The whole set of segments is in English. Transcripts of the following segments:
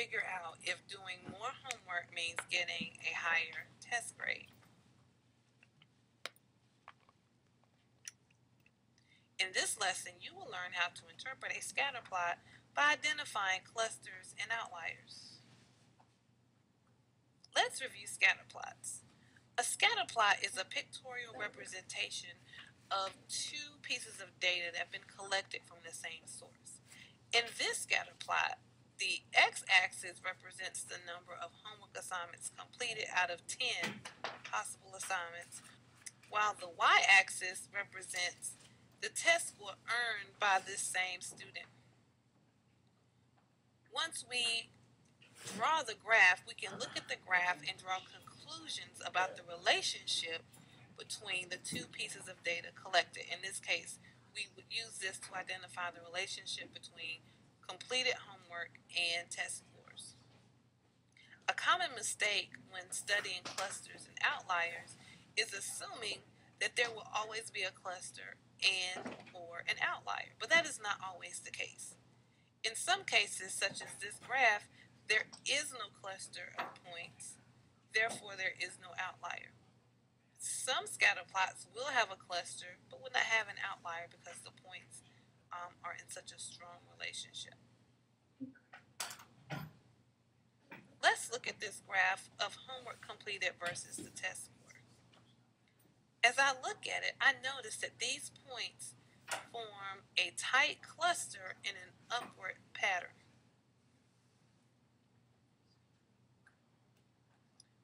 figure out if doing more homework means getting a higher test grade. In this lesson, you will learn how to interpret a scatter plot by identifying clusters and outliers. Let's review scatter plots. A scatter plot is a pictorial representation of two pieces of data that have been collected from the same source. In this scatter plot, the x-axis represents the number of homework assignments completed out of 10 possible assignments, while the y-axis represents the test score earned by this same student. Once we draw the graph, we can look at the graph and draw conclusions about the relationship between the two pieces of data collected. In this case, we would use this to identify the relationship between completed homework and test scores. A common mistake when studying clusters and outliers is assuming that there will always be a cluster and or an outlier, but that is not always the case. In some cases, such as this graph, there is no cluster of points, therefore there is no outlier. Some scatter plots will have a cluster, but will not have an outlier because the points are in such a strong relationship. Let's look at this graph of homework completed versus the test score. As I look at it, I notice that these points form a tight cluster in an upward pattern.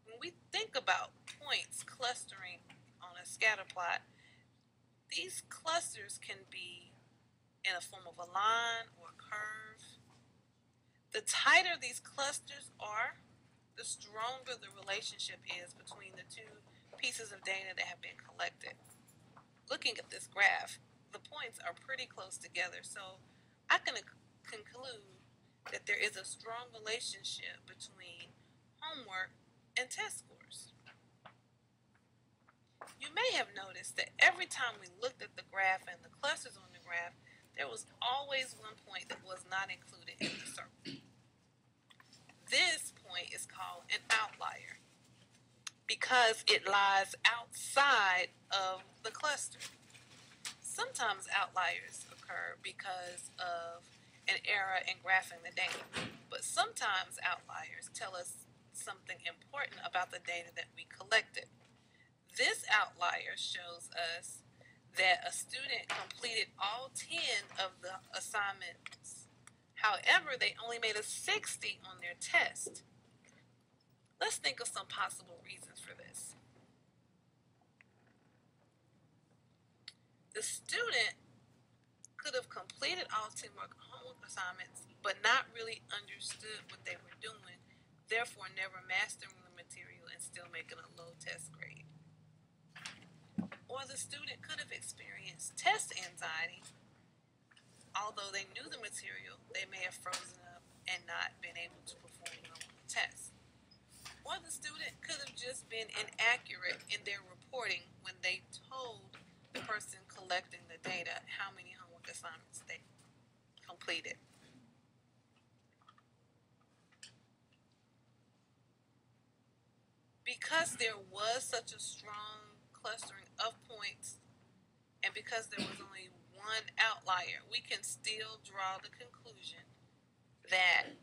When we think about points clustering on a scatter plot, these clusters can be in a form of a line or a curve. The tighter these clusters are, the stronger the relationship is between the two pieces of data that have been collected. Looking at this graph, the points are pretty close together, so I can conclude that there is a strong relationship between homework and test scores. You may have noticed that every time we looked at the graph and the clusters on the graph, there was always one point that was not included in the circle. This point is called an outlier because it lies outside of the cluster. Sometimes outliers occur because of an error in graphing the data, but sometimes outliers tell us something important about the data that we collected. This outlier shows us that a student completed all 10 of the assignments. However, they only made a 60 on their test. Let's think of some possible reasons for this. The student could have completed all 10 homework assignments, but not really understood what they were doing, therefore never mastering the material and still making a low test grade. Or the student could have experienced test anxiety. Although they knew the material, they may have frozen up and not been able to perform well on the test. Or the student could have just been inaccurate in their reporting when they told the person collecting the data how many homework assignments they completed. Because there was such a strong clustering of points, and because there was only one outlier, we can still draw the conclusion that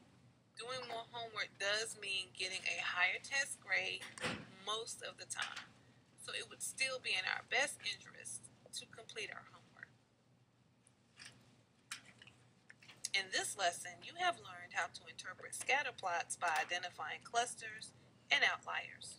doing more homework does mean getting a higher test grade most of the time. So it would still be in our best interest to complete our homework. In this lesson, you have learned how to interpret scatter plots by identifying clusters and outliers.